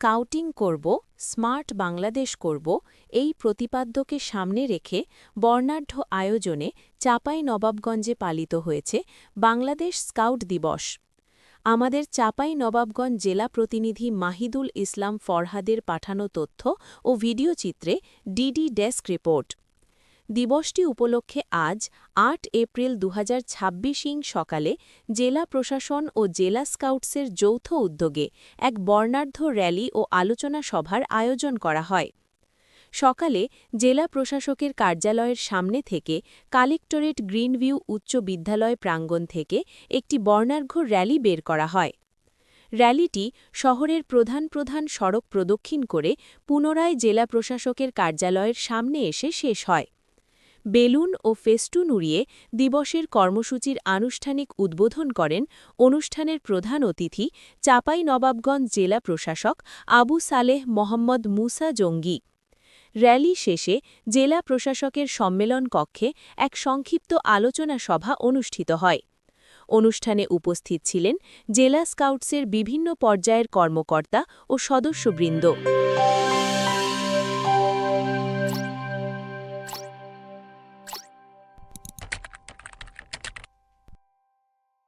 Scouting করব, smart Bangladesh করব এই প্রতিপাদ্যকে সামনে রেখে বর্ণাঢ্য আয়োজনে চাঁপাইনবাবগঞ্জে পালিত হয়েছে বাংলাদেশ স্কাউট দিবস। আমাদের চাঁপাইনবাবগঞ্জ জেলা প্রতিনিধি মাহিদুল ইসলাম ফরহাদের পাঠানো তথ্য ও ভিডিওচিত্রে ডিডি ডেস্ক রিপোর্ট। দিবসটি উপলক্ষে আজ ৮ এপ্রিল ২০২৬ সকালে জেলা প্রশাসন ও জেলা স্কাউটসের যৌথ উদ্যোগে এক বর্ণাঢ্য র্যালি ও আলোচনা সভার আয়োজন করা হয়। সকালে জেলা প্রশাসকের কার্যালয়ের সামনে থেকে কালেক্টরেট গ্রিনভিউ উচ্চ বিদ্যালয় প্রাঙ্গণ থেকে একটি বর্ণাঢ্য র্যালি বের করা হয়। র্যালিটি শহরের প্রধান প্রধান সড়ক প্রদক্ষিণ করে পুনরায় জেলা প্রশাসকের কার্যালয়ের সামনে এসে শেষ হয়। বেলুন ও ফেস্টুন উড়িয়ে দিবসের কর্মসূচির আনুষ্ঠানিক উদ্বোধন করেন অনুষ্ঠানের প্রধান অতিথি চাঁপাইনবাবগঞ্জ জেলা প্রশাসক আবু সালেহ মোহাম্মদ মুসা জঙ্গি। র্যালি শেষে জেলা প্রশাসকের সম্মেলন কক্ষে এক সংক্ষিপ্ত আলোচনা সভা অনুষ্ঠিত হয়। অনুষ্ঠানে উপস্থিত ছিলেন জেলা স্কাউটসের বিভিন্ন পর্যায়ের কর্মকর্তা ও সদস্যবৃন্দ।